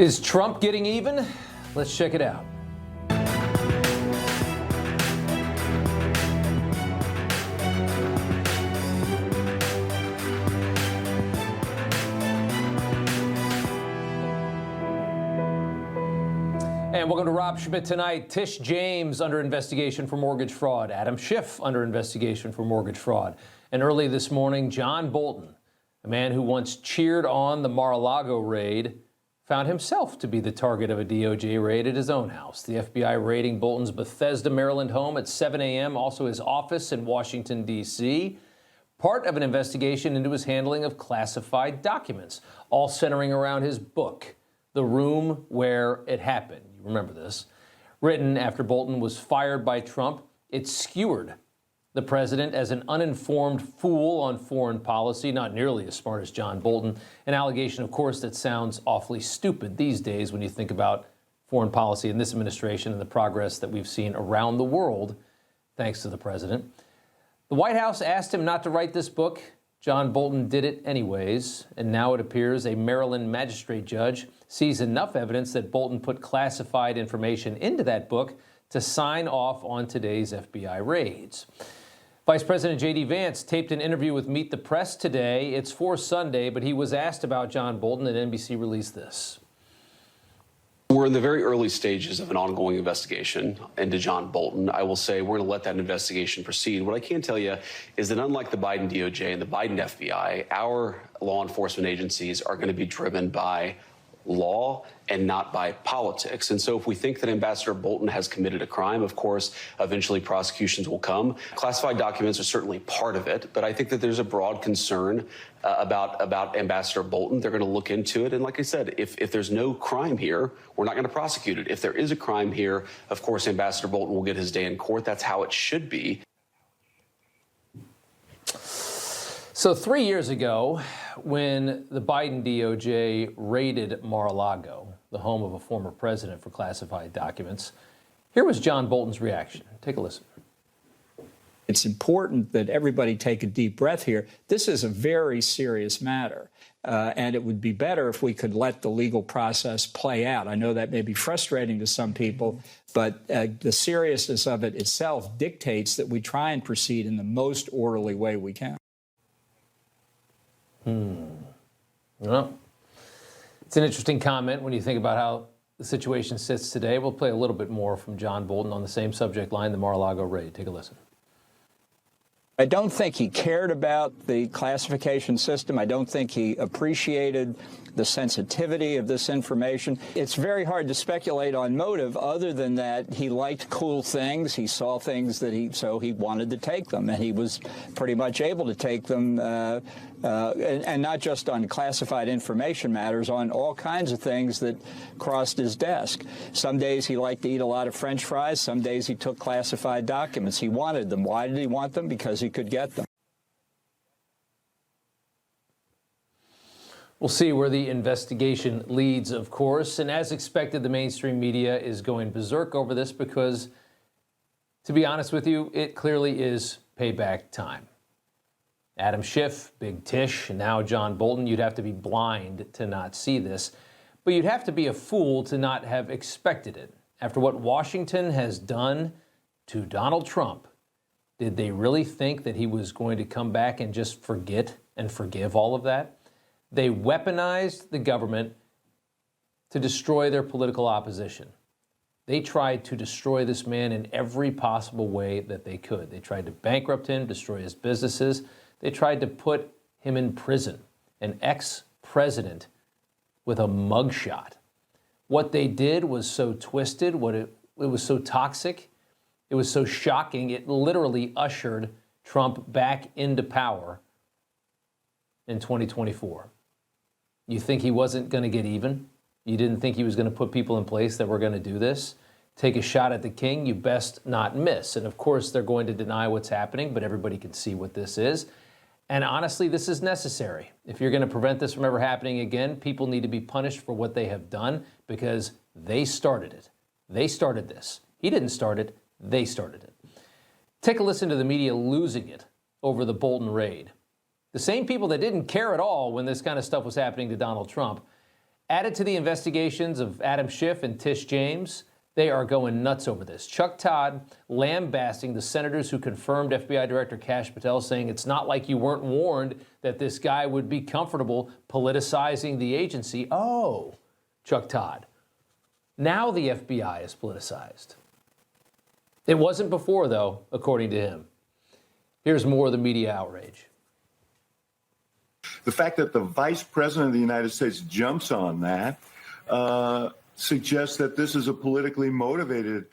Is Trump getting even? Let's check it out. And welcome to Rob Schmitt Tonight. Tish James under investigation for mortgage fraud. Adam Schiff under investigation for mortgage fraud. And early this morning, John Bolton, a man who once cheered on the Mar-a-Lago raid, found himself to be the target of a DOJ raid at his own house. The FBI raiding Bolton's Bethesda, Maryland home at 7 a.m., also his office in Washington, D.C., part of an investigation into his handling of classified documents, all centering around his book, The Room Where It Happened. You remember this. Written after Bolton was fired by Trump, it skewered the president as an uninformed fool on foreign policy, not nearly as smart as John Bolton. An allegation, of course, that sounds awfully stupid these days when you think about foreign policy in this administration and the progress that we've seen around the world, thanks to the president. The White House asked him not to write this book. John Bolton did it anyways, and now it appears a Maryland magistrate judge sees enough evidence that Bolton put classified information into that book to sign off on today's FBI raids. Vice President J.D. Vance taped an interview with Meet the Press today. It's for Sunday, but he was asked about John Bolton, and NBC released this. We're in the very early stages of an ongoing investigation into John Bolton. I will say we're going to let that investigation proceed. What I can tell you is that unlike the Biden DOJ and the Biden FBI, our law enforcement agencies are going to be driven by law and not by politics. And so if we think that Ambassador Bolton has committed a crime, of course, eventually prosecutions will come. Classified documents are certainly part of it, but I think that there's a broad concern about Ambassador Bolton. They're going to look into it. And like I said, if there's no crime here, we're not going to prosecute it. If there is a crime here, of course, Ambassador Bolton will get his day in court. That's how it should be. So 3 years ago, when the Biden DOJ raided Mar-a-Lago, the home of a former president, for classified documents, here was John Bolton's reaction. Take a listen. It's important that everybody take a deep breath here. This is a very serious matter, and it would be better if we could let the legal process play out. I know that may be frustrating to some people, but the seriousness of it itself dictates that we try and proceed in the most orderly way we can. Well, it's an interesting comment when you think about how the situation sits today. We'll play a little bit more from John Bolton on the same subject line, the Mar-a-Lago raid. Take a listen. I don't think he cared about the classification system. I don't think he appreciated the sensitivity of this information. It's very hard to speculate on motive other than that he liked cool things. He saw things that so he wanted to take them, and he was pretty much able to take them, and not just on classified information matters, on all kinds of things that crossed his desk. Some days he liked to eat a lot of French fries. Some days he took classified documents. He wanted them. Why did he want them? Because he could get them. We'll see where the investigation leads, of course. And as expected, the mainstream media is going berserk over this because, to be honest with you, it clearly is payback time. Adam Schiff, Big Tish, and now John Bolton, you'd have to be blind to not see this. But you'd have to be a fool to not have expected it. After what Washington has done to Donald Trump, did they really think that he was going to come back and just forget and forgive all of that? They weaponized the government to destroy their political opposition. They tried to destroy this man in every possible way that they could. They tried to bankrupt him, destroy his businesses. They tried to put him in prison, an ex-president with a mugshot. What they did was so twisted, it was so toxic, it was so shocking, it literally ushered Trump back into power in 2024. You think he wasn't going to get even? You didn't think he was going to put people in place that were going to do this? Take a shot at the king, you best not miss. And of course, they're going to deny what's happening, but everybody can see what this is. And honestly, this is necessary. If you're going to prevent this from ever happening again, people need to be punished for what they have done because they started it. They started this. He didn't start it. They started it. Take a listen to the media losing it over the Bolton raid. The same people that didn't care at all when this kind of stuff was happening to Donald Trump Added to the investigations of Adam Schiff and Tish James, they are going nuts over this. Chuck Todd lambasting the senators who confirmed FBI Director Kash Patel, saying it's not like you weren't warned that this guy would be comfortable politicizing the agency. Oh, Chuck Todd. Now the FBI is politicized. It wasn't before, though, according to him. Here's more of the media outrage. The fact that the vice president of the United States jumps on that suggests that this is a politically motivated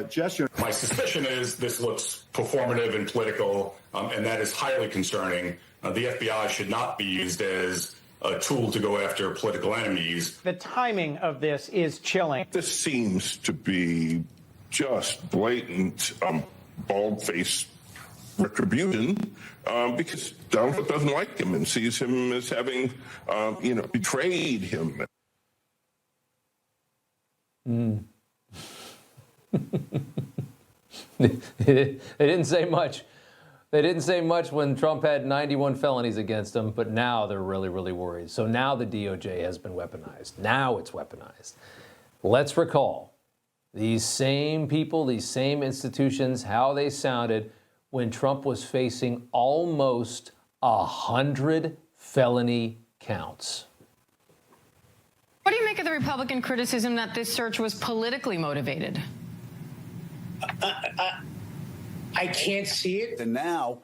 gesture. My suspicion is this looks performative and political, and that is highly concerning. The FBI should not be used as a tool to go after political enemies. The timing of this is chilling. This seems to be just blatant, bald-faced retribution because Donald Trump doesn't like him and sees him as having, betrayed him. They didn't say much. They didn't say much when Trump had 91 felonies against him, but now they're really, really worried. So now the DOJ has been weaponized. Now it's weaponized. Let's recall these same people, these same institutions, how they sounded when Trump was facing almost 100 felony counts. What do you make of the Republican criticism that this search was politically motivated? I can't see it. And now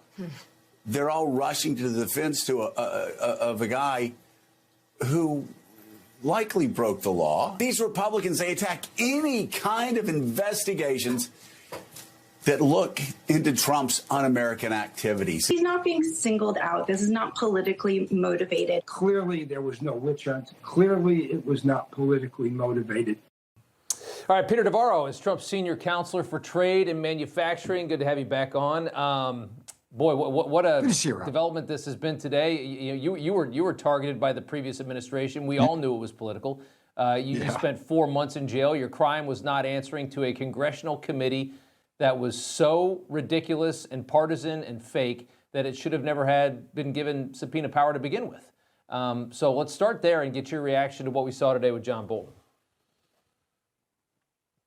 they're all rushing to the defense of a guy who likely broke the law. These Republicans, they attack any kind of investigations that look into Trump's un-American activities. He's not being singled out. This is not politically motivated. Clearly, there was no witch hunt. Clearly, it was not politically motivated. All right, Peter Navarro is Trump's senior counselor for trade and manufacturing. Good to have you back on. Boy, what a development this has been today. You were targeted by the previous administration. We all knew it was political. You spent 4 months in jail. Your crime was not answering to a congressional committee that was so ridiculous and partisan and fake that it should have never been given subpoena power to begin with. So let's start there and get your reaction to what we saw today with John Bolton.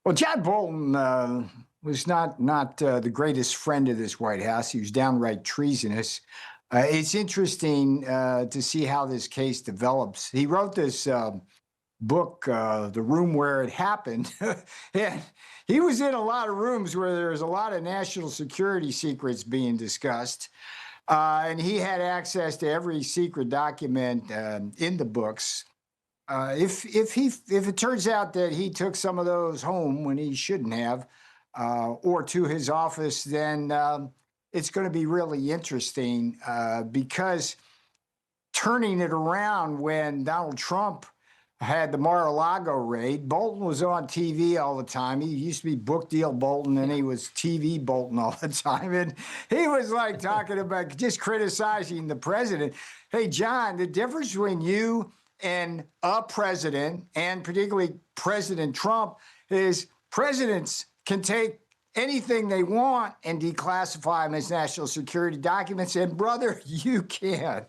Well, John Bolton was not the greatest friend of this White House. He was downright treasonous. It's interesting to see how this case develops. He wrote this book, The Room Where It Happened. And he was in a lot of rooms where there was a lot of national security secrets being discussed. And he had access to every secret document in the books. If it turns out that he took some of those home when he shouldn't have, or to his office, then it's going to be really interesting because turning it around when Donald Trump had the Mar-a-Lago raid, Bolton was on TV all the time. He used to be book deal Bolton, and he was TV Bolton all the time. And he was like talking about just criticizing the president. Hey, John, the difference between you and a president, and particularly President Trump, is presidents can take anything they want and declassify them as national security documents, and brother, you can't.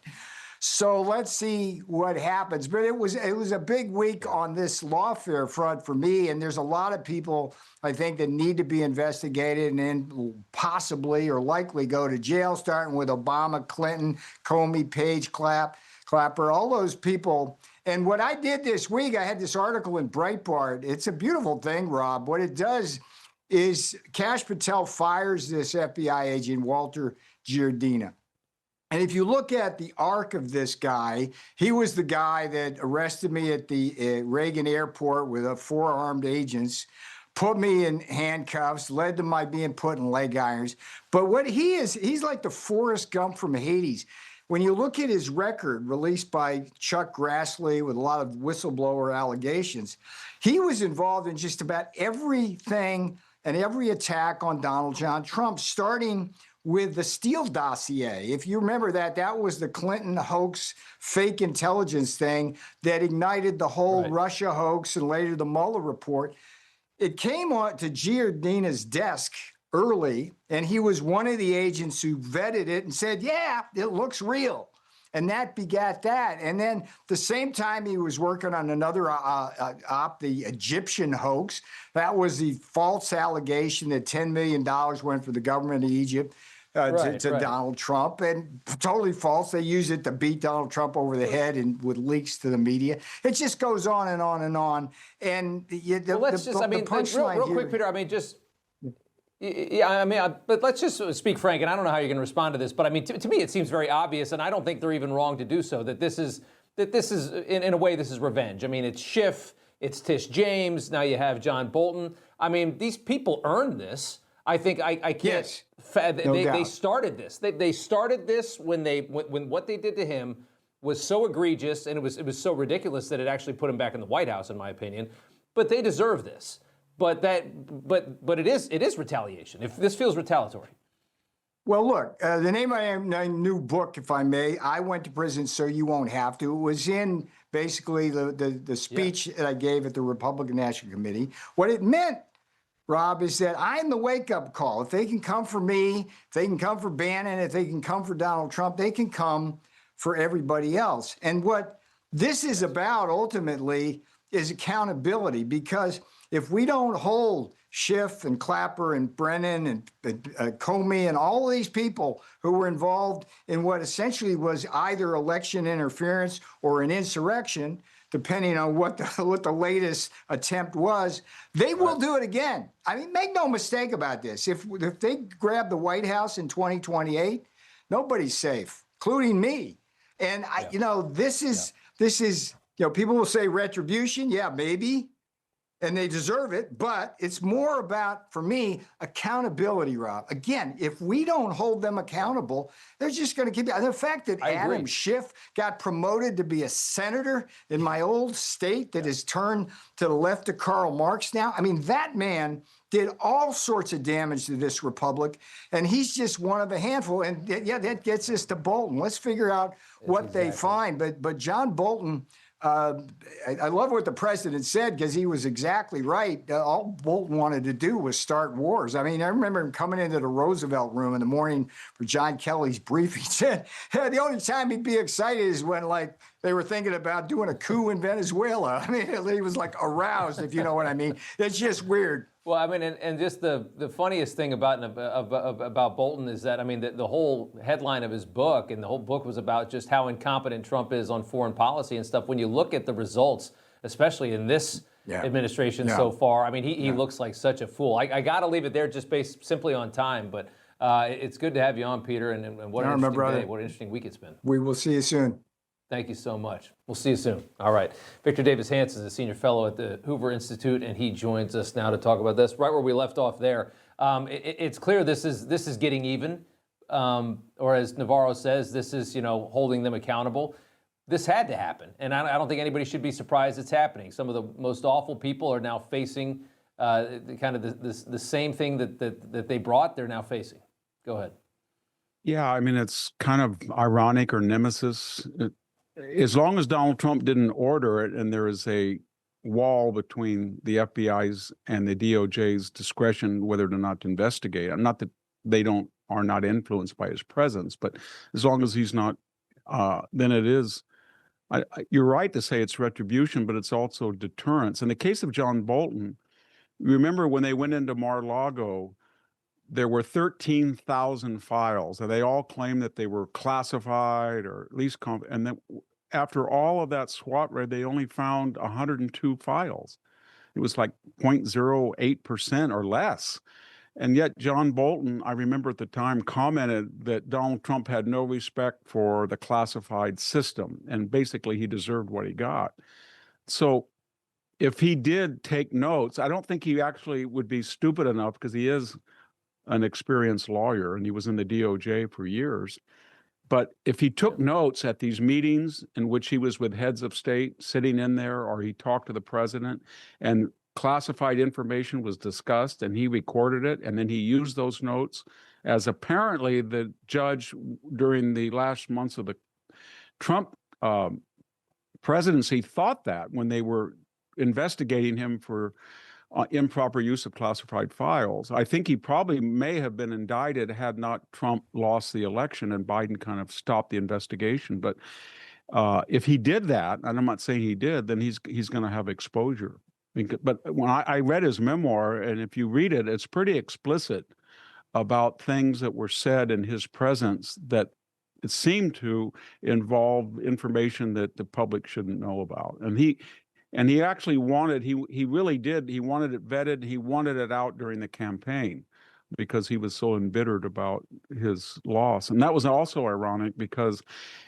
So let's see what happens. But it was a big week on this lawfare front for me, and there's a lot of people, I think, that need to be investigated and possibly or likely go to jail, starting with Obama, Clinton, Comey, Page, Clapper, all those people. And what I did this week, I had this article in Breitbart. It's a beautiful thing, Rob. What it does is Kash Patel fires this FBI agent, Walter Giardina. And if you look at the arc of this guy, he was the guy that arrested me at the Reagan airport with 4 armed agents, put me in handcuffs, led to my being put in leg irons. But what he is, he's like the Forrest Gump from Hades. When you look at his record released by Chuck Grassley with a lot of whistleblower allegations, he was involved in just about everything and every attack on Donald John Trump, starting with the Steele dossier. If you remember that was the Clinton hoax, fake intelligence thing that ignited the whole Russia hoax and later the Mueller report. It came on to Giardina's desk early, and he was one of the agents who vetted it and said, yeah, it looks real. And that begat that. And then the same time he was working on another op, the Egyptian hoax. That was the false allegation that $10 million went for the government of Egypt to Donald Trump, and totally false. They use it to beat Donald Trump over the head and with leaks to the media. It just goes on and on and on. And real quick, Peter. I mean, just. Yeah, but let's just speak frank, and I don't know how you're going to respond to this, but I mean, to me, it seems very obvious, and I don't think they're even wrong to do so, that this is in a way, this is revenge. I mean, it's Schiff, it's Tish James, now you have John Bolton. I mean, these people earned this. I think I can't. Yes, they started this. They started this when what they did to him was so egregious, and it was so ridiculous that it actually put him back in the White House, in my opinion. But they deserve this. But it is retaliation. If this feels retaliatory. Well, look, the name of my new book, if I may, I Went to Prison So You Won't Have to. It was in basically the speech that I gave at the Republican National Committee. What it meant, Rob, is that I'm the wake-up call. If they can come for me, if they can come for Bannon, if they can come for Donald Trump, they can come for everybody else. And what this is about ultimately is accountability, because if we don't hold Schiff and Clapper and Brennan and Comey and all of these people who were involved in what essentially was either election interference or an insurrection, depending on what the latest attempt was, they will do it again. I mean, make no mistake about this. If they grab the White House in 2028, nobody's safe, including me. And this is people will say retribution. Yeah, maybe. And they deserve it, but it's more about, for me, accountability, Rob. Again, if we don't hold them accountable, they're just going to keep it. The fact that Adam Schiff got promoted to be a senator in my old state that has turned to the left of Karl Marx now, I mean, that man did all sorts of damage to this republic, and he's just one of a handful. And that gets us to Bolton. Let's figure out what they find. But John Bolton, I love what the president said, because he was exactly right. All Bolton wanted to do was start wars. I mean, I remember him coming into the Roosevelt room in the morning for John Kelly's briefing. He said the only time he'd be excited is when, like, they were thinking about doing a coup in Venezuela. I mean, he was like aroused, if you know what I mean. It's just weird. Well, I mean, and just the funniest thing about Bolton is that, I mean, the whole headline of his book, and the whole book was about just how incompetent Trump is on foreign policy and stuff. When you look at the results, especially in this administration so far, I mean, he looks like such a fool. I got to leave it there just based simply on time, but it's good to have you on, Peter, and what an interesting day, what an interesting week it's been. We will see you soon. Thank you so much. We'll see you soon. All right. Victor Davis Hance is a senior fellow at the Hoover Institute, and he joins us now to talk about this. Right where we left off there, it's clear this is getting even, or as Navarro says, this is holding them accountable. This had to happen, and I don't think anybody should be surprised it's happening. Some of the most awful people are now facing kind of the same thing that they brought. They're now facing. Go ahead. Yeah, I mean, it's kind of ironic or nemesis. As long as Donald Trump didn't order it, and there is a wall between the FBI's and the DOJ's discretion whether or not to investigate. Not that they are not influenced by his presence, but as long as he's not, then it is. You're right to say it's retribution, but it's also deterrence. In the case of John Bolton, remember when they went into Mar-a-Lago, there were 13,000 files, and they all claimed that they were classified or at least, and then after all of that SWAT raid, they only found 102 files. It was like 0.08% or less. And yet John Bolton, I remember at the time, commented that Donald Trump had no respect for the classified system, and basically he deserved what he got. So if he did take notes, I don't think he actually would be stupid enough, because he is an experienced lawyer and he was in the DOJ for years. But if he took notes at these meetings in which he was with heads of state sitting in there, or he talked to the president and classified information was discussed and he recorded it, and then he used those notes, as apparently the judge during the last months of the Trump presidency thought that when they were investigating him for improper use of classified files. I think he probably may have been indicted had not Trump lost the election and Biden kind of stopped the investigation. But if he did that, and I'm not saying he did, then he's going to have exposure. But when I read his memoir, and if you read it, it's pretty explicit about things that were said in his presence that it seemed to involve information that the public shouldn't know about. And he actually wanted, he really did, he wanted it vetted, he wanted it out during the campaign because he was so embittered about his loss. And that was also ironic because,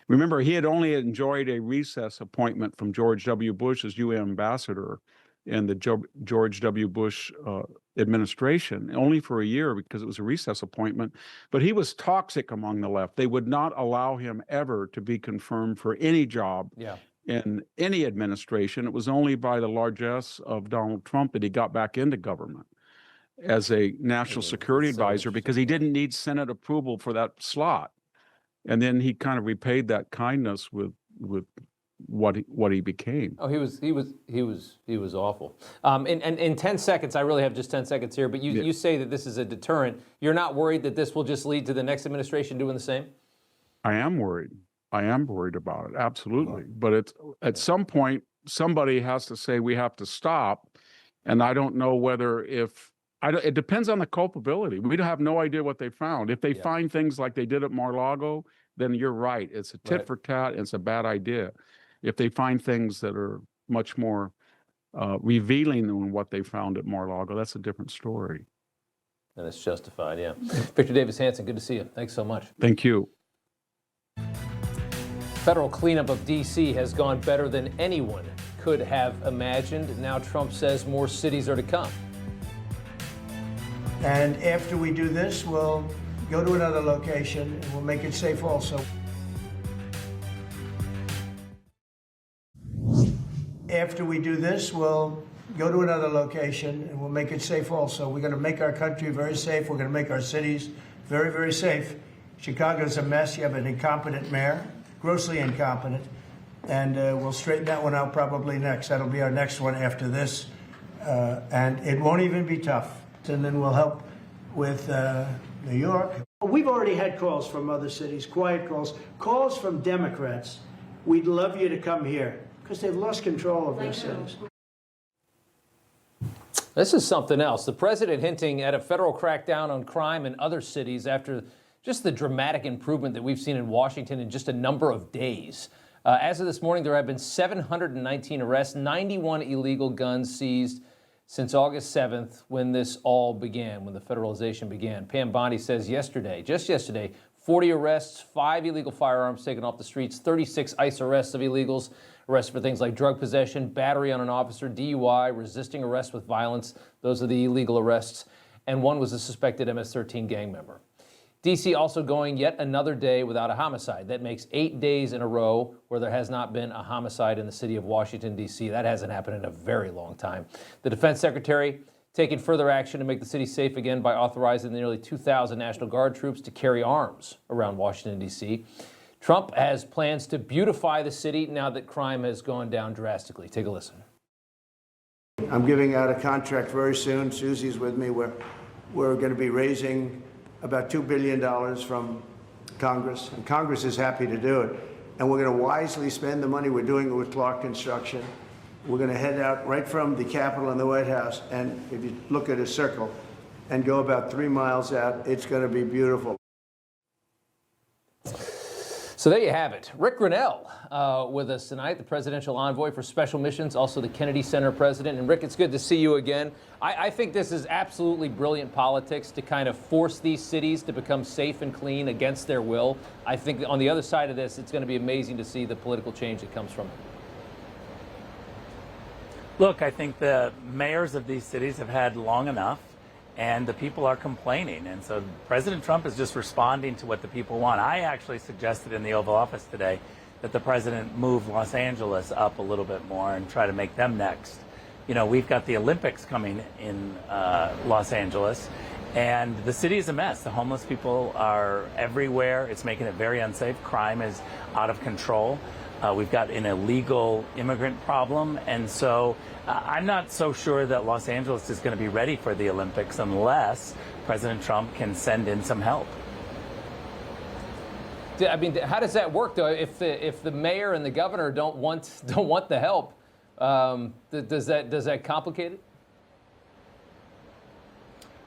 remember, he had only enjoyed a recess appointment from George W. Bush as UN ambassador in the George W. Bush administration, only for a year because it was a recess appointment. But he was toxic among the left. They would not allow him ever to be confirmed for any job. Yeah. In any administration. It was only by the largesse of Donald Trump that he got back into government as a national security advisor because he didn't need Senate approval for that slot. And then he kind of repaid that kindness with what he became. Oh, he was awful. And in 10 seconds, I really have just 10 seconds here, but you say that this is a deterrent. You're not worried that this will just lead to the next administration doing the same? I am worried. I am worried about it, absolutely. But it's at some point, somebody has to say we have to stop. And I don't know whether it depends on the culpability. We have no idea what they found. If they find things like they did at Mar-a-Lago, then you're right. It's a tit for tat. It's a bad idea. If they find things that are much more revealing than what they found at Mar-a-Lago, that's a different story. And it's justified, yeah. Victor Davis Hanson, good to see you. Thanks so much. Thank you. Federal cleanup of D.C. has gone better than anyone could have imagined. Now Trump says more cities are to come. And after we do this, we'll go to another location and we'll make it safe also. After we do this, we'll go to another location and we'll make it safe also. We're going to make our country very safe. We're going to make our cities very, very safe. Chicago's a mess. You have an incompetent mayor. Grossly incompetent, and we'll straighten that one out probably next. That'll be our next one after this, and it won't even be tough. And then we'll help with New York. We've already had calls from other cities, quiet calls from Democrats. We'd love you to come here because they've lost control of their cities. This is something else. The president hinting at a federal crackdown on crime in other cities after just the dramatic improvement that we've seen in Washington in just a number of days. As of this morning, there have been 719 arrests, 91 illegal guns seized since August 7th when this all began, when the federalization began. Pam Bondi says just yesterday, 40 arrests, 5 illegal firearms taken off the streets, 36 ICE arrests of illegals, arrests for things like drug possession, battery on an officer, DUI, resisting arrest with violence. Those are the illegal arrests. And one was a suspected MS-13 gang member. D.C. also going yet another day without a homicide. That makes 8 days in a row where there has not been a homicide in the city of Washington, D.C. That hasn't happened in a very long time. The defense secretary taking further action to make the city safe again by authorizing the nearly 2,000 National Guard troops to carry arms around Washington, D.C. Trump has plans to beautify the city now that crime has gone down drastically. Take a listen. I'm giving out a contract very soon. Susie's with me. We're going to be raising about $2 billion from Congress, and Congress is happy to do it. And we're going to wisely spend the money. We're doing it with Clark Construction. We're going to head out right from the Capitol and the White House, and if you look at a circle and go about 3 miles out, it's going to be beautiful. So there you have it. Rick Grinnell with us tonight, the presidential envoy for special missions, also the Kennedy Center president. And Rick, it's good to see you again. I think this is absolutely brilliant politics to kind of force these cities to become safe and clean against their will. I think on the other side of this, it's going to be amazing to see the political change that comes from it. Look, I think the mayors of these cities have had long enough, and the people are complaining. And so President Trump is just responding to what the people want. I actually suggested in the Oval Office today that the president move Los Angeles up a little bit more and try to make them next. You know, we've got the Olympics coming in Los Angeles, and the city is a mess. The homeless people are everywhere. It's making it very unsafe. Crime is out of control. We've got an illegal immigrant problem. And so I'm not so sure that Los Angeles is going to be ready for the Olympics unless President Trump can send in some help. I mean, how does that work, though? If the mayor and the governor don't want the help, does that complicate it?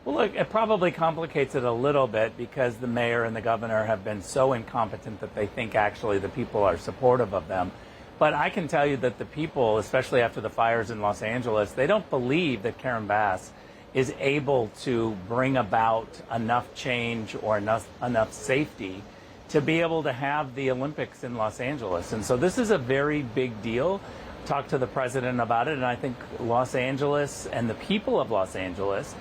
Well, look, it probably complicates it a little bit because the mayor and the governor have been so incompetent that they think actually the people are supportive of them. But I can tell you that the people, especially after the fires in Los Angeles, they don't believe that Karen Bass is able to bring about enough change or enough safety to be able to have the Olympics in Los Angeles. And so this is a very big deal. Talked to the president about it, and I think Los Angeles and the people of Los Angeles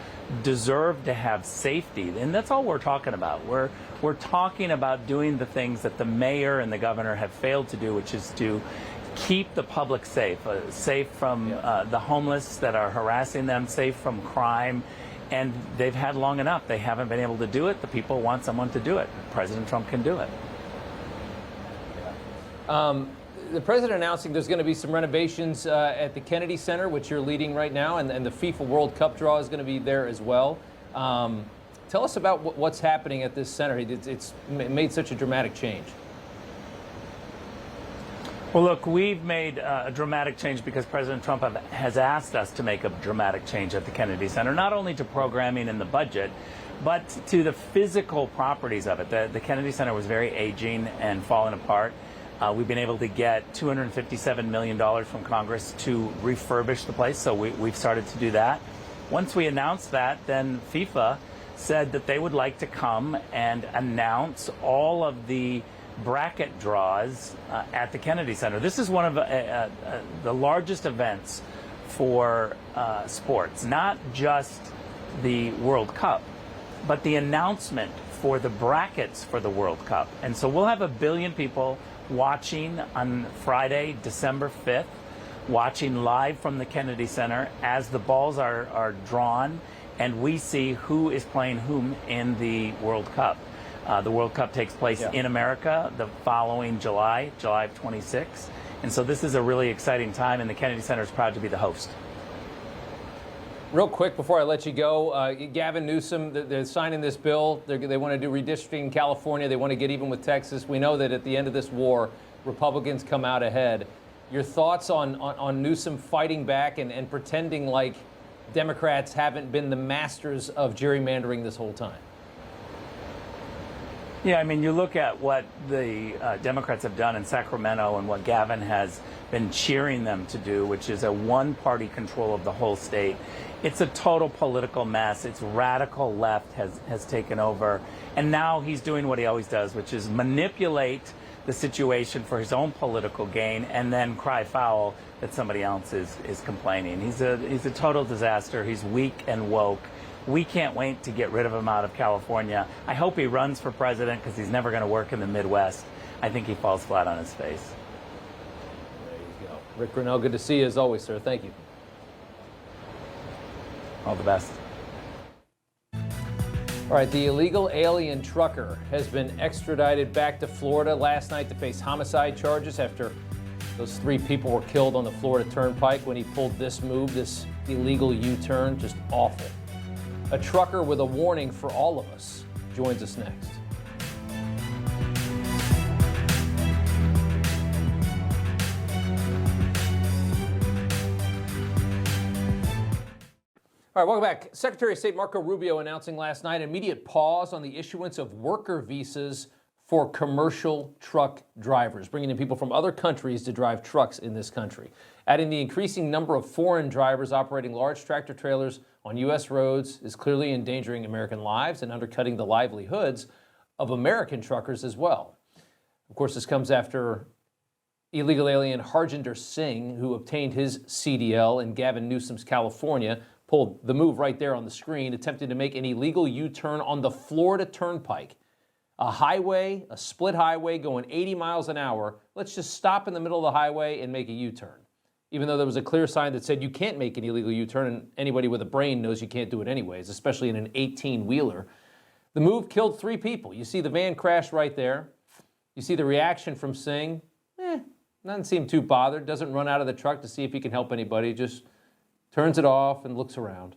deserve to have safety. And that's all we're talking about. We're talking about doing the things that the mayor and the governor have failed to do, which is to keep the public safe, safe from the homeless that are harassing them, safe from crime. And they've had long enough. They haven't been able to do it. The people want someone to do it. President Trump can do it. The president announcing there's going to be some renovations at the Kennedy Center, which you're leading right now, and the FIFA World Cup draw is going to be there as well. Tell us about what's happening at this center. It's made such a dramatic change. Well, look, we've made a dramatic change because President Trump has asked us to make a dramatic change at the Kennedy Center, not only to programming and the budget, but to the physical properties of it. The Kennedy Center was very aging and falling apart. We've been able to get $257 million from Congress to refurbish the place, so we've started to do that. Once we announced that, then FIFA said that they would like to come and announce all of the bracket draws at the Kennedy Center. This is one of the largest events for sports, not just the World Cup, but the announcement for the brackets for the World Cup. And so we'll have 1 billion people watching on Friday, December 5th, watching live from the Kennedy Center as the balls are drawn and we see who is playing whom in the World Cup. The World Cup takes place in America the following July of 26. And so this is a really exciting time, and the Kennedy Center is proud to be the host. Real quick before I let you go, Gavin Newsom, they're signing this bill. They want to do redistricting in California. They want to get even with Texas. We know that at the end of this war, Republicans come out ahead. Your thoughts on Newsom fighting back and pretending like Democrats haven't been the masters of gerrymandering this whole time? Yeah, I mean, you look at what the Democrats have done in Sacramento and what Gavin has been cheering them to do, which is a one-party control of the whole state. It's a total political mess. It's radical left has taken over. And now he's doing what he always does, which is manipulate the situation for his own political gain and then cry foul that somebody else is complaining. He's a total disaster. He's weak and woke. We can't wait to get rid of him out of California. I hope he runs for president because he's never going to work in the Midwest. I think he falls flat on his face. There you go. Rick Grinnell, good to see you as always, sir. Thank you. All the best. All right, the illegal alien trucker has been extradited back to Florida last night to face homicide charges after those 3 people were killed on the Florida Turnpike when he pulled this move, this illegal U-turn. Just awful. A trucker with a warning for all of us joins us next. All right, welcome back. Secretary of State Marco Rubio announcing last night an immediate pause on the issuance of worker visas for commercial truck drivers, bringing in people from other countries to drive trucks in this country, adding the increasing number of foreign drivers operating large tractor trailers on U.S. roads is clearly endangering American lives and undercutting the livelihoods of American truckers as well. Of course, this comes after illegal alien Harjinder Singh, who obtained his CDL in Gavin Newsom's California, pulled the move right there on the screen, attempting to make an illegal U-turn on the Florida Turnpike. A highway, a split highway going 80 miles an hour. Let's just stop in the middle of the highway and make a U-turn. Even though there was a clear sign that said you can't make an illegal U-turn, and anybody with a brain knows you can't do it anyways, especially in an 18-wheeler. The move killed 3 people. You see the van crash right there. You see the reaction from Singh. Doesn't seem too bothered, doesn't run out of the truck to see if he can help anybody, just turns it off and looks around.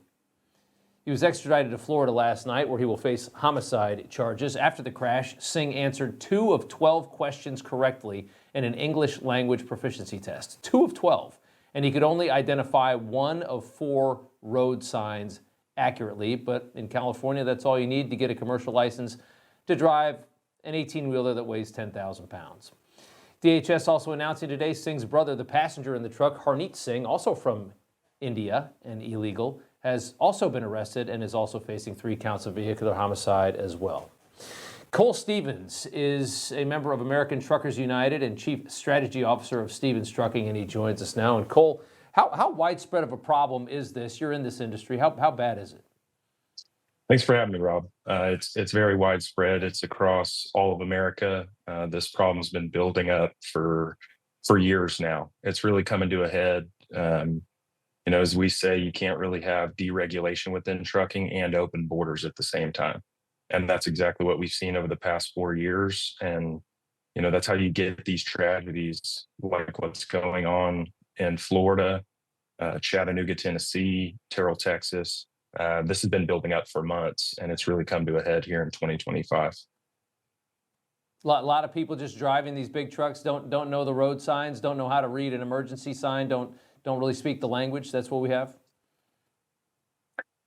He was extradited to Florida last night, where he will face homicide charges. After the crash, Singh answered 2 of 12 questions correctly in an English language proficiency test. 2 of 12. And he could only identify 1 of 4 road signs accurately. But in California, that's all you need to get a commercial license to drive an 18-wheeler that weighs 10,000 pounds. DHS also announcing today Singh's brother, the passenger in the truck, Harneet Singh, also from India and illegal, has also been arrested and is also facing 3 counts of vehicular homicide as well. Cole Stevens is a member of American Truckers United and Chief Strategy Officer of Stevens Trucking, and he joins us now. And Cole, how widespread of a problem is this? You're in this industry. How bad is it? Thanks for having me, Rob. It's very widespread. It's across all of America. This problem's been building up for years now. It's really coming to a head. As we say, you can't really have deregulation within trucking and open borders at the same time. And that's exactly what we've seen over the past 4 years. And, that's how you get these tragedies like what's going on in Florida, Chattanooga, Tennessee, Terrell, Texas. This has been building up for months, and it's really come to a head here in 2025. A lot of people just driving these big trucks don't know the road signs, don't know how to read an emergency sign, don't really speak the language. That's what we have.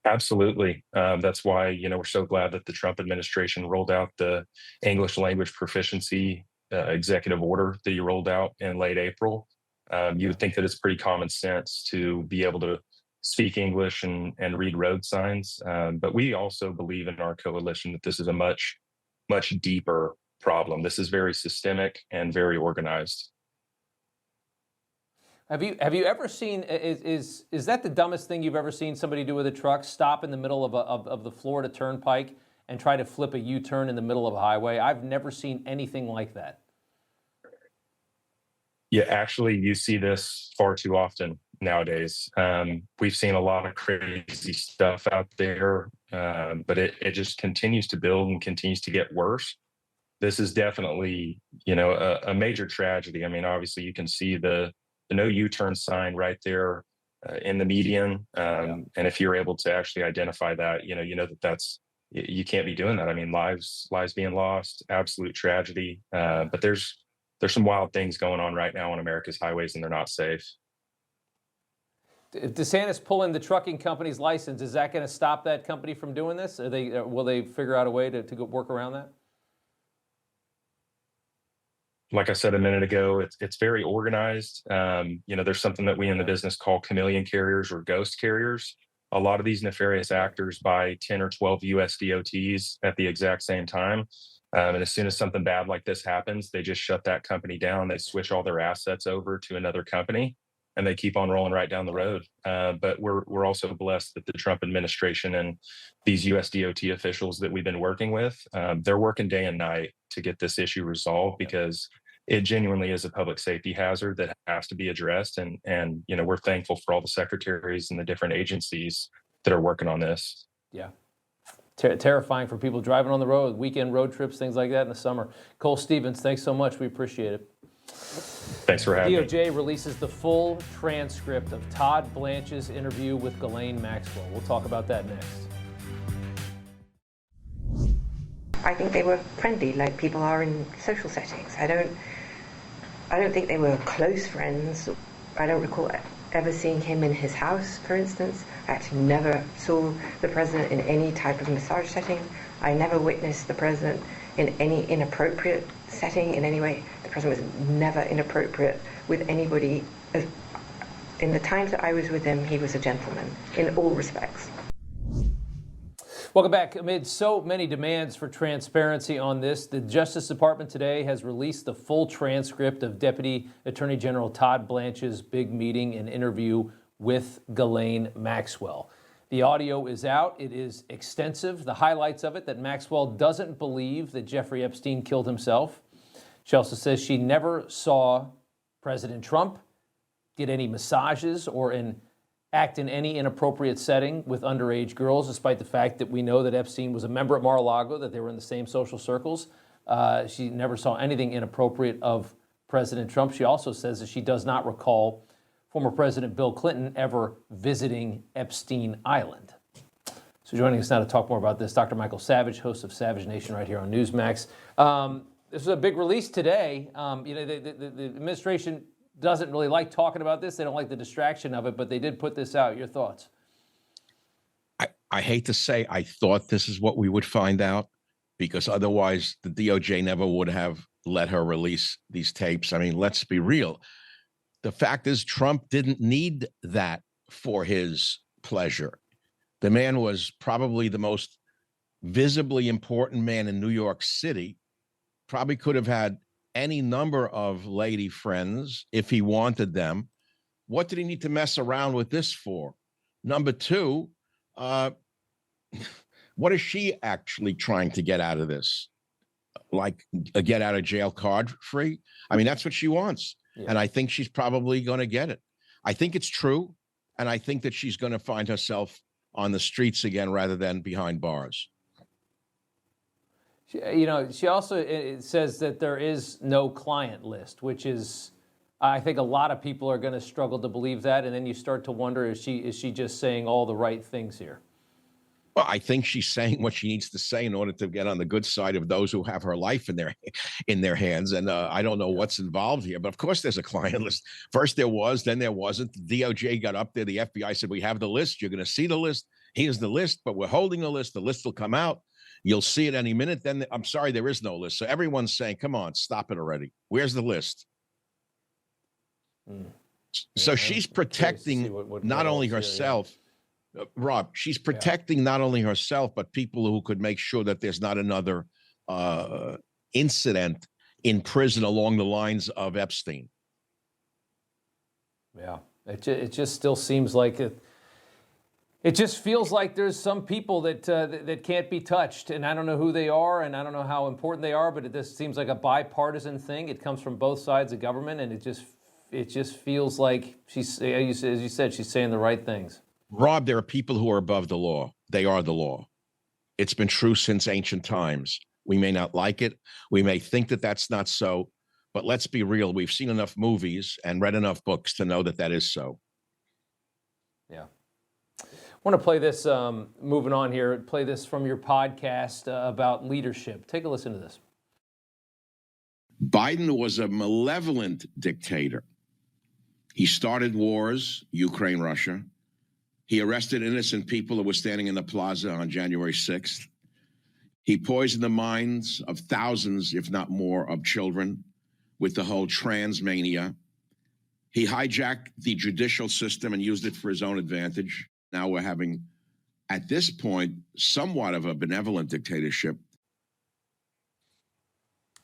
Absolutely. That's why, we're so glad that the Trump administration rolled out the English language proficiency executive order that you rolled out in late April. You would think that it's pretty common sense to be able to speak English and read road signs. But we also believe in our coalition that this is a much, much deeper problem. This is very systemic and very organized. Have you ever seen, is that the dumbest thing you've ever seen somebody do with a truck? Stop in the middle of the Florida Turnpike and try to flip a U-turn in the middle of a highway? I've never seen anything like that. Yeah, actually, you see this far too often nowadays. We've seen a lot of crazy stuff out there, but it just continues to build and continues to get worse. This is definitely, a major tragedy. I mean, obviously, you can see the no U-turn sign right there in the median. And if you're able to actually identify that, you can't be doing that. I mean, lives being lost, absolute tragedy. But there's some wild things going on right now on America's highways, and they're not safe. If DeSantis pulling the trucking company's license, is that going to stop that company from doing this? Will they figure out a way to go work around that? Like I said a minute ago, it's very organized. There's something that we in the business call chameleon carriers or ghost carriers. A lot of these nefarious actors buy 10 or 12 US DOTs at the exact same time. And as soon as something bad like this happens, they just shut that company down. They switch all their assets over to another company, and they keep on rolling right down the road. But we're also blessed that the Trump administration and these US DOT officials that we've been working with, they're working day and night to get this issue resolved, because it genuinely is a public safety hazard that has to be addressed. And we're thankful for all the secretaries and the different agencies that are working on this. Yeah. Terrifying for people driving on the road, weekend road trips, things like that in the summer. Cole Stevens, thanks so much. We appreciate it. Thanks for having me. DOJ releases the full transcript of Todd Blanche's interview with Ghislaine Maxwell. We'll talk about that next. I think they were friendly, like people are in social settings. I don't think they were close friends. I don't recall ever seeing him in his house, for instance. I actually never saw the president in any type of massage setting. I never witnessed the president in any inappropriate setting in any way. The president was never inappropriate with anybody. In the times that I was with him, he was a gentleman in all respects. Welcome back. Amid so many demands for transparency on this, the Justice Department today has released the full transcript of Deputy Attorney General Todd Blanche's big meeting and interview with Ghislaine Maxwell. The audio is out. It is extensive. The highlights of it: that Maxwell doesn't believe that Jeffrey Epstein killed himself. She also says she never saw President Trump get any massages or act in any inappropriate setting with underage girls, despite the fact that we know that Epstein was a member at Mar-a-Lago, that they were in the same social circles. She never saw anything inappropriate of President Trump. She also says that she does not recall former President Bill Clinton ever visiting Epstein Island. So joining us now to talk more about this, Dr. Michael Savage, host of Savage Nation right here on Newsmax. This was a big release today. The administration doesn't really like talking about this. They don't like the distraction of it, but they did put this out. Your thoughts? I hate to say I thought this is what we would find out, because otherwise the DOJ never would have let her release these tapes. I mean, let's be real. The fact is, Trump didn't need that for his pleasure. The man was probably the most visibly important man in New York City, probably could have had any number of lady friends if he wanted them. What did he need to mess around with this for? Number two, what is she actually trying to get out of this? Like a get out of jail card free? I mean, that's what she wants. Yeah. And I think she's probably going to get it. I think it's true. And I think that she's going to find herself on the streets again rather than behind bars. She also says that there is no client list, which is, I think a lot of people are going to struggle to believe that. And then you start to wonder, is she just saying all the right things here? Well, I think she's saying what she needs to say in order to get on the good side of those who have her life in their hands. And I don't know what's involved here, but of course there's a client list. First there was, then there wasn't. The DOJ got up there. The FBI said, we have the list. You're going to see the list. Here's the list, but we're holding the list. The list will come out. You'll see it any minute. Then I'm sorry, there is no list. So everyone's saying, come on, stop it already. Where's the list? So she's protecting not only herself, Rob, she's protecting not only herself, but people who could make sure that there's not another incident in prison along the lines of Epstein. Yeah, it just still seems like it just feels like there's some people that can't be touched, and I don't know who they are, and I don't know how important they are, but it just seems like a bipartisan thing. It comes from both sides of government, and it just feels like she's, as you said, she's saying the right things. Rob, there are people who are above the law. They are the law. It's been true since ancient times. We may not like it. We may think that that's not so, but let's be real. We've seen enough movies and read enough books to know that that is so. Yeah. I want to play this, moving on here, play this from your podcast about leadership. Take a listen to this. Biden was a malevolent dictator. He started wars, Ukraine, Russia. He arrested innocent people who were standing in the plaza on January 6th. He poisoned the minds of thousands, if not more, of children with the whole trans mania. He hijacked the judicial system and used it for his own advantage. Now we're having, at this point, somewhat of a benevolent dictatorship.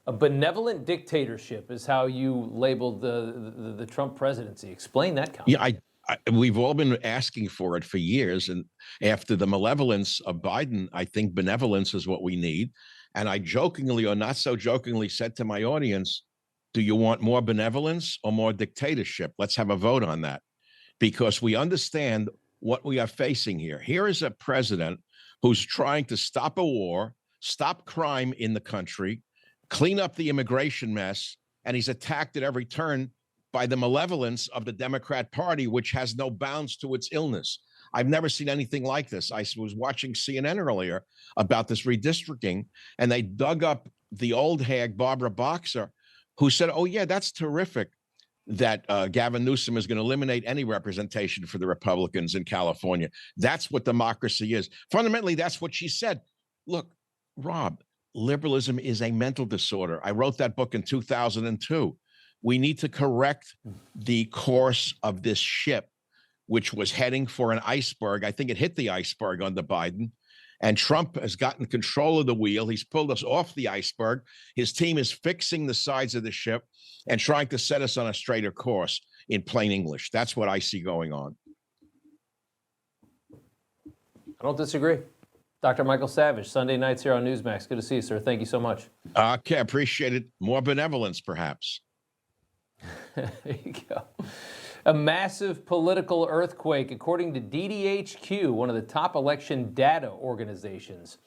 A benevolent dictatorship is how you labeled the Trump presidency. Explain that concept. Yeah, we've all been asking for it for years. And after the malevolence of Biden, I think benevolence is what we need. And I jokingly or not so jokingly said to my audience, do you want more benevolence or more dictatorship? Let's have a vote on that, because we understand what we are facing here. Here is a president who's trying to stop a war, stop crime in the country, clean up the immigration mess, and he's attacked at every turn by the malevolence of the Democrat Party, which has no bounds to its illness. I've never seen anything like this. I was watching CNN earlier about this redistricting, and they dug up the old hag, Barbara Boxer, who said, oh, yeah, that's terrific that Gavin Newsom is going to eliminate any representation for the Republicans in California. That's what democracy is. Fundamentally, that's what she said. Look, Rob, liberalism is a mental disorder. I wrote that book in 2002. We need to correct the course of this ship, which was heading for an iceberg. I think it hit the iceberg under Biden, and Trump has gotten control of the wheel. He's pulled us off the iceberg. His team is fixing the sides of the ship and trying to set us on a straighter course in plain English. That's what I see going on. I don't disagree. Dr. Michael Savage, Sunday nights here on Newsmax. Good to see you, sir. Thank you so much. Okay, appreciate it. More benevolence, perhaps. There you go. A massive political earthquake, according to DDHQ, one of the top election data organizations.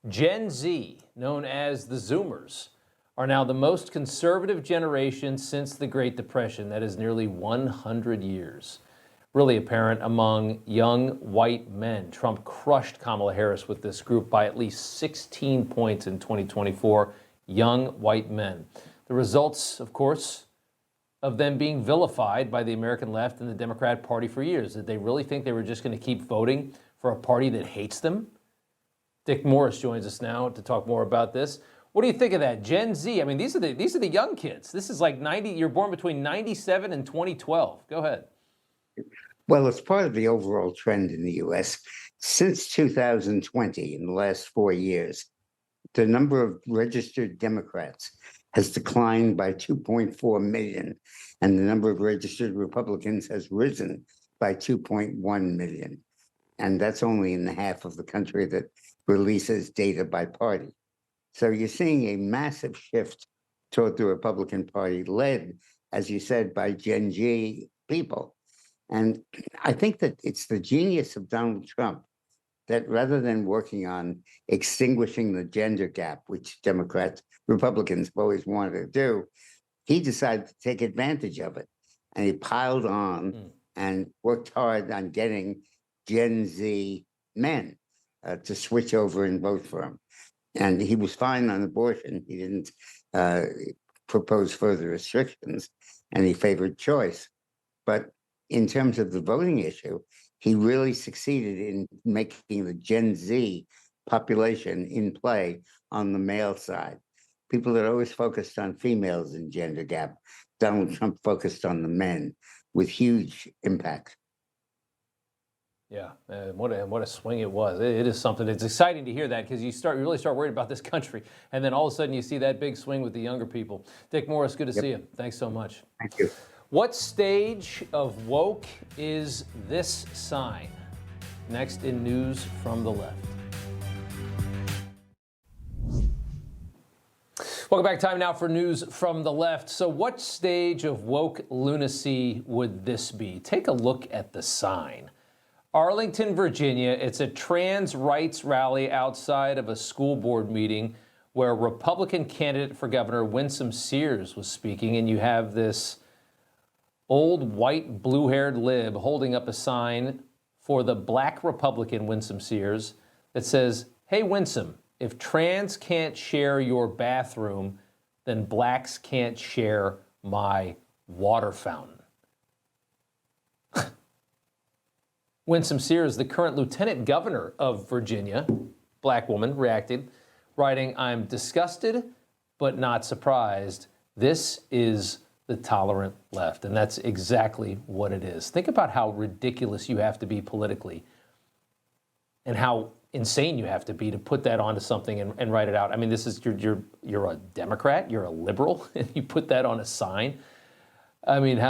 Gen Z, known as the Zoomers, are now the most conservative generation since the Great Depression. That is nearly 100 years. Really apparent among young white men. Trump crushed Kamala Harris with this group by at least 16 points in 2024. Young white men. The results, of course, of them being vilified by the American left and the Democrat Party for years. Did they really think they were just going to keep voting for a party that hates them? Dick Morris joins us now to talk more about this. What do you think of that? Gen Z, I mean, these are the young kids. This is like 90, you're born between 97 and 2012. Go ahead. Well, it's part of the overall trend in the U.S. Since 2020, in the last 4 years, the number of registered Democrats has declined by 2.4 million, and the number of registered Republicans has risen by 2.1 million. And that's only in the half of the country that releases data by party. So you're seeing a massive shift toward the Republican Party, led, as you said, by Gen Z people. And I think that it's the genius of Donald Trump that rather than working on extinguishing the gender gap, which Republicans have always wanted to do, he decided to take advantage of it. And he piled on and worked hard on getting Gen Z men to switch over and vote for him. And he was fine on abortion. He didn't propose further restrictions, and he favored choice. But in terms of the voting issue, he really succeeded in making the Gen Z population in play on the male side. People that always focused on females in gender gap, Donald Trump focused on the men with huge impact. Yeah, what a swing it was. It is something. It's exciting to hear that because you really start worried about this country, and then all of a sudden you see that big swing with the younger people. Dick Morris, good to see you. Thanks so much. Thank you. What stage of woke is this sign? Next in News from the Left. Welcome back. Time now for News from the Left. So what stage of woke lunacy would this be? Take a look at the sign. Arlington, Virginia, it's a trans rights rally outside of a school board meeting where Republican candidate for governor Winsome Sears was speaking, and you have this old white blue-haired lib holding up a sign for the black Republican Winsome Sears that says, "Hey Winsome, if trans can't share your bathroom, then blacks can't share my water fountain." Winsome Sears, the current lieutenant governor of Virginia, black woman, reacted, writing, "I'm disgusted, but not surprised. This is the tolerant left." And that's exactly what it is. Think about how ridiculous you have to be politically and how insane you have to be to put that onto something and write it out. I mean, this is, you're a Democrat, you're a liberal, and you put that on a sign. I mean,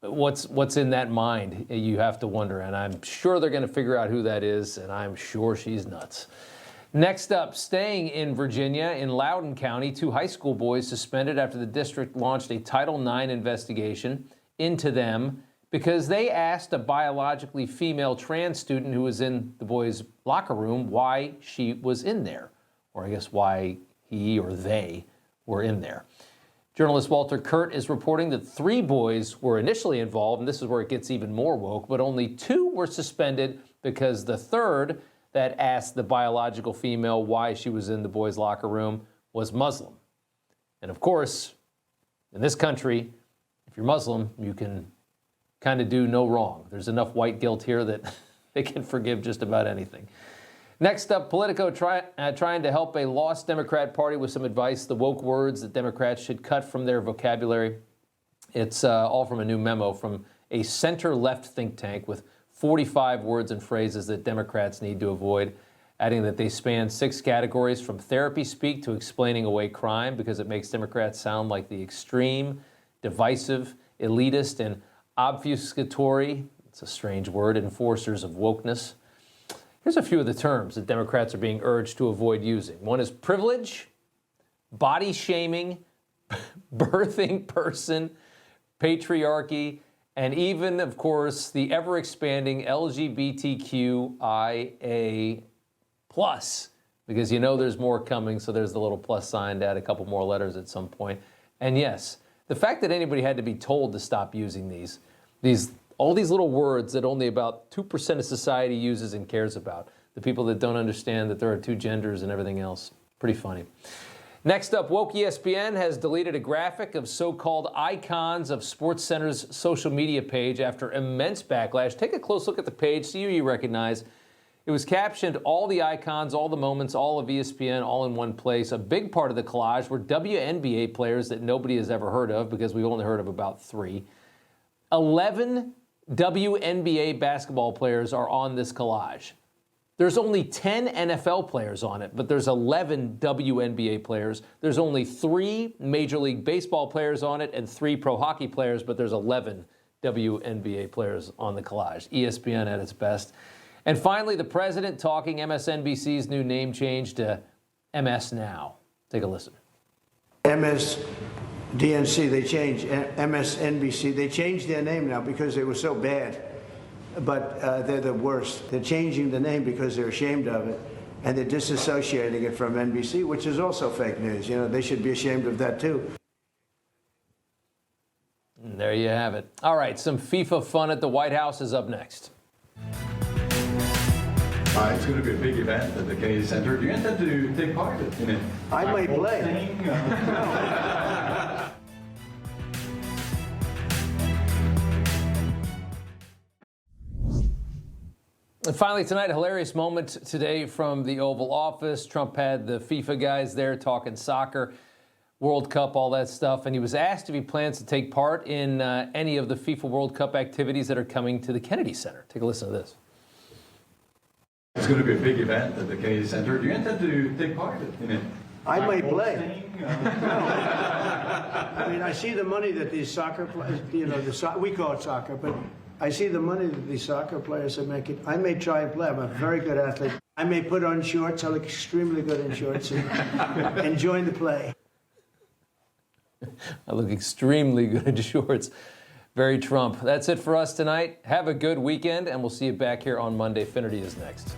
what's in that mind, you have to wonder, and I'm sure they're going to figure out who that is, and I'm sure she's nuts. Next up, staying in Virginia, in Loudoun County, 2 high school boys suspended after the district launched a Title IX investigation into them because they asked a biologically female trans student who was in the boys' locker room why she was in there, or I guess why he or they were in there. Journalist Walter Kurt is reporting that 3 boys were initially involved, and this is where it gets even more woke, but only 2 were suspended because the third that asked the biological female why she was in the boys' locker room was Muslim. And of course, in this country, if you're Muslim, you can kind of do no wrong. There's enough white guilt here that they can forgive just about anything. Next up, Politico trying to help a lost Democrat Party with some advice, the woke words that Democrats should cut from their vocabulary. It's all from a new memo from a center-left think tank with 45 words and phrases that Democrats need to avoid, adding that they span 6 categories from therapy speak to explaining away crime because it makes Democrats sound like the extreme, divisive, elitist, and obfuscatory, it's a strange word, enforcers of wokeness. Here's a few of the terms that Democrats are being urged to avoid using. One is privilege, body shaming, birthing person, patriarchy, and even, of course, the ever-expanding LGBTQIA+ because you know there's more coming, so there's the little plus sign to add a couple more letters at some point. And yes, the fact that anybody had to be told to stop using all these little words that only about 2% of society uses and cares about, the people that don't understand that there are two genders and everything else, pretty funny. Next up, Woke ESPN has deleted a graphic of so-called icons of SportsCenter's social media page after immense backlash. Take a close look at the page, see who you recognize. It was captioned, all the icons, all the moments, all of ESPN, all in one place. A big part of the collage were WNBA players that nobody has ever heard of, because we've only heard of about 3. 11 WNBA basketball players are on this collage. There's only 10 NFL players on it, but there's 11 WNBA players. There's only 3 Major League Baseball players on it and 3 pro hockey players, but there's 11 WNBA players on the collage. ESPN at its best. And finally, the president talking MSNBC's new name change to MS Now. Take a listen. MSDNC, they changed. MSNBC, they changed their name now because they were so bad. But they're the worst. They're changing the name because they're ashamed of it, and they're disassociating it from NBC, which is also fake news. You know, they should be ashamed of that too. And there you have it. All right, some FIFA fun at the White House is up next. It's going to be a big event at the Kennedy Center. Do you intend to take part in it? I may play. And finally tonight, a hilarious moment today from the Oval Office. Trump had the FIFA guys there talking soccer, World Cup, all that stuff. And he was asked if he plans to take part in any of the FIFA World Cup activities that are coming to the Kennedy Center. Take a listen to this. It's going to be a big event at the Kennedy Center. Do you intend to take part in it? I may play. I mean, I see the money that these soccer players, you know, we call it soccer, but I see the money that these soccer players are making. I may try and play. I'm a very good athlete. I may put on shorts. I look extremely good in shorts and join the play. I look extremely good in shorts. Very Trump. That's it for us tonight. Have a good weekend, and we'll see you back here on Monday. Finnerty is next.